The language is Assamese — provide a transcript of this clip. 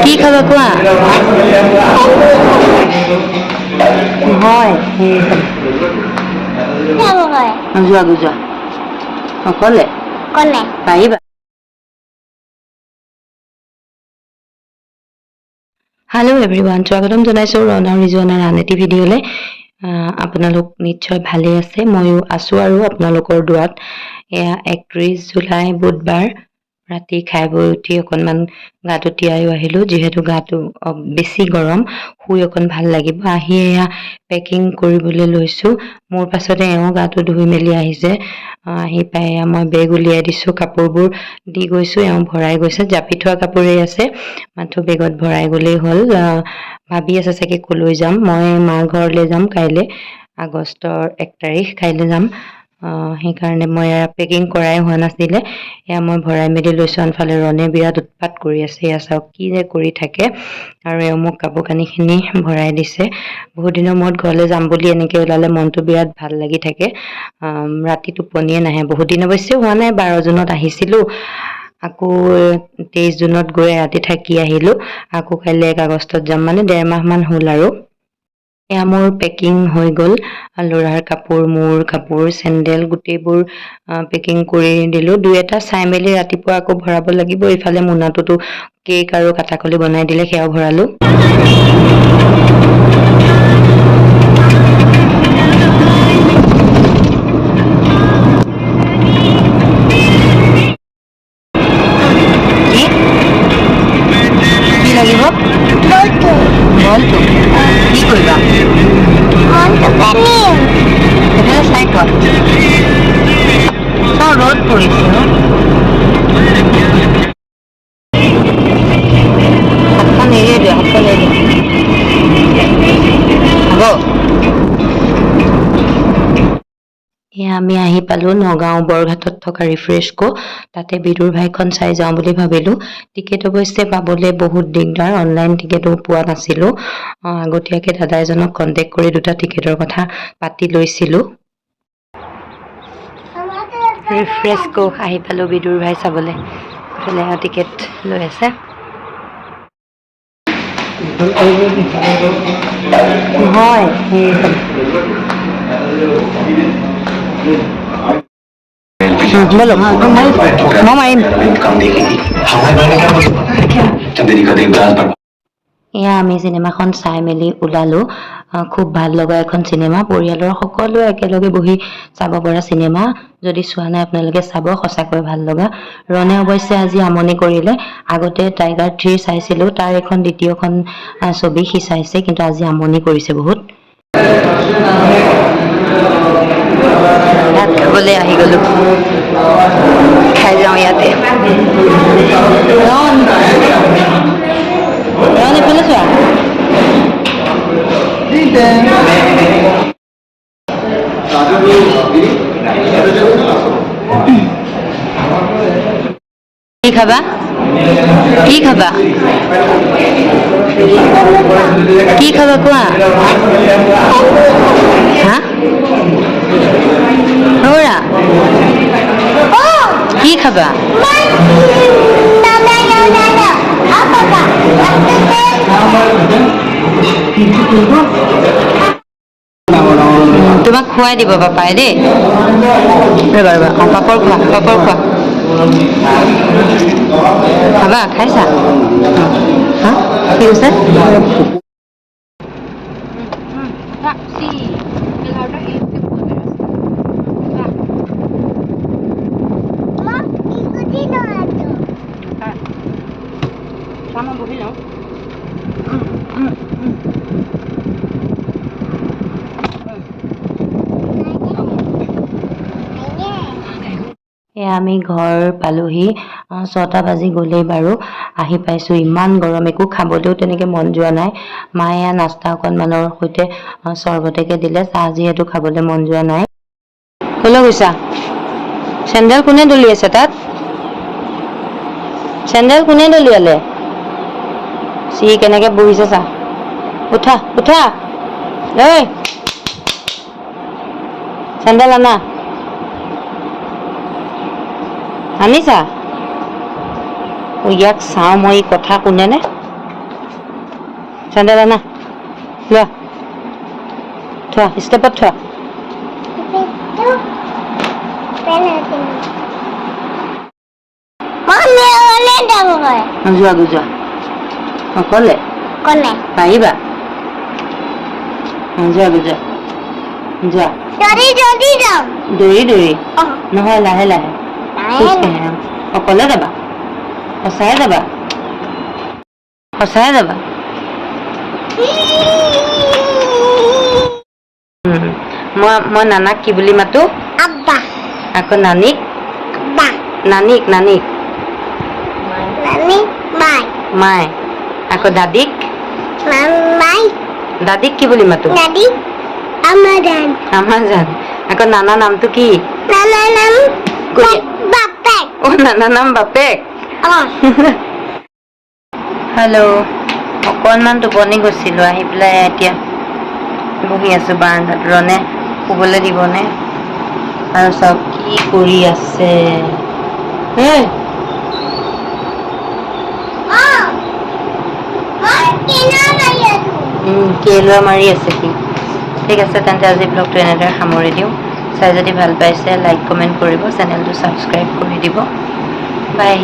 কি খাবা কোৱা হয় যোৱা যোৱা অকলে পাৰিবা হেল্ল' এভৰিৱান স্বাগতম জনাইছোঁ ৰণা ৰিজৱানাৰ আন এটি ভিডিঅ'লৈ আপোনালোক নিশ্চয় ভালে আছে ময়ো আছোঁ আৰু আপোনালোকৰ দুৱাত এয়া 31 জুলাই বুধবাৰ ৰাতি খাই বৈ উঠি অকণমান গাটো তিয়াইও আহিলোঁ যিহেতু গাটো বেছি গৰম শুই অকণ ভাল লাগিব আহি এয়া পেকিং কৰিবলৈ লৈছোঁ মোৰ পাছতে এওঁ গাটো ধুই মেলি আহিছে আহি পাই মই বেগ উলিয়াই দিছোঁ কাপোৰবোৰ দি গৈছোঁ এওঁ ভৰাই গৈছে জাপি থোৱা কাপোৰেই আছে মাথো বেগত ভৰাই গ'লেই হ'ল ভাবি আছে চাগে কলৈ যাম মই মাৰ ঘৰলৈ যাম কাইলৈ আগষ্টৰ 1 তাৰিখ কাইলৈ যাম সেইকাৰণে মই পেকিং কৰাই হোৱা নাছিলে এয়া মই ভৰাই মেলি লৈছোঁ আনফালে ৰণে বিৰাট উৎপাত কৰি আছে এয়া চাওক কি যে কৰি থাকে আৰু এওঁ মোক কাপোৰ কানিখিনি ভৰাই দিছে বহুত দিনৰ মূৰত ঘৰলৈ যাম বুলি এনেকৈ ওলালে মনটো বিৰাট ভাল লাগি থাকে ৰাতি টোপনিয়ে নাহে বহুত দিন অৱশ্যে হোৱা নাই 12 জুনত আহিছিলোঁ আকৌ 23 জুনত গৈ ৰাতি থাকি আহিলোঁ আকৌ কাইলৈ 1 আগষ্টত যাম মানে 1.5 মাহমান হ'ল আৰু এয়া মোৰ পেকিং হৈ গ'ল ল'ৰাৰ কাপোৰ মোৰ কাপোৰ চেণ্ডেল গোটেইবোৰ পেকিং কৰি দিলোঁ দুই এটা চাই মেলি ৰাতিপুৱা আকৌ ভৰাব লাগিব ইফালে মোনাটোতো কেক আৰু কাটাকলি বনাই দিলে সেয়াও ভৰালোঁ লাগিব বলটো কি কৰিবা এফালে চাই কোৱা ৰ'দ পৰিছে হাতখন এৰিয়ে দিয়া হাতখন এৰি হ'ব এয়া আমি আহি পালোঁ নগাঁও বৰঘাটত থকা ৰিফ্ৰেছকো তাতে বিদুৰ ভাইখন চাই যাওঁ বুলি ভাবিলোঁ টিকেট অৱশ্যে পাবলৈ বহুত দিগদাৰ অনলাইন টিকেটো পোৱা নাছিলোঁ আগতীয়াকৈ দাদা এজনক কণ্টেক্ট কৰি দুটা টিকেটৰ কথা পাতি লৈছিলোঁ ৰিফ্ৰেছকো আহি পালোঁ বিদুৰ ভাই চাবলৈ এইফালে টিকেট লৈ আছে হয় बोलो मैं मारिम এয়া আমি চিনেমাখন চাই মেলি ওলালোঁ খুব ভাল লগা এখন চিনেমা পৰিয়ালৰ সকলোৱে একেলগে বহি চাব পৰা চিনেমা যদি চোৱা নাই আপোনালোকে চাব সঁচাকৈ ভাল লগা ৰণে অৱশ্যে আজি আমনি কৰিলে আগতে টাইগাৰ 3 চাইছিলোঁ তাৰ এখন দ্বিতীয়খন ছবি সি চাইছে কিন্তু আজি আমনি কৰিছে বহুত ভাত খাবলৈ আহি গ'লোঁ খাই যাওঁ ইয়াতে ৰণ এইফালে চোৱা কি খাবা কি খাবা কি খাবা কোৱা হা নৌৰা কি খাবা তোমাক খুৱাই দিব পাপাই দেই ৰ'বা ৰ'বা পাপৰ খোৱা খাবা খাইছা হা কি কৈছে বহি লওঁ এয়া আমি ঘৰ পালোহি 6টা বাজি গ'লেই বাৰু আহি পাইছোঁ ইমান গৰম একো খাবলৈও তেনেকৈ মন যোৱা নাই মায়ে নাস্তা অকণমানৰ সৈতে চৰ্বতেকে দিলে চাহ যিহেতু খাবলৈ মন যোৱা নাই ক'লৈ গৈছা চেণ্ডেল কোনে দলিয়াইছে তাত চেণ্ডেল কোনে দলিয়ালে চি কেনেকৈ বহিছে চা উঠা উঠা ঐ চেণ্ডেল আনা আনিছা ইয়াক চাওঁ মই কথা শুনেনে চেণ্ডেল আনা লোৱা থোৱা ষ্টেপত থোৱা যোৱা যোৱা অকলে পাৰিবা যোৱা যোৱা যোৱা দৌৰি দৌৰি নহয় লাহে লাহে খোজকাঢ়ি অকলে যাবা সঁচাই যাবা সঁচাই যাবা মই নানাক কি বুলি মাতো আকৌ নানীক নানীক নানীক মাই আকৌ দাদীক দাদীক কি বুলি মাতো আমাৰ জান আকৌ নানা নামটো কি অ নানা নাম বাপেক হেল্ল' অকণমান টোপনি গৈছিলোঁ আহি পেলাই এতিয়া বহি আছোঁ বাৰান্দাত ৰণে শুবলৈ দিবনে আৰু চব কি কৰি আছে কেলুৱা মাৰি আছে সি ঠিক আছে তেন্তে আজি ব্লগটো এনেদৰে সামৰি দিওঁ চাই যদি ভাল পাইছে লাইক কমেণ্ট কৰিব চেনেলটো ছাবস্ক্ৰাইব কৰি দিব বাই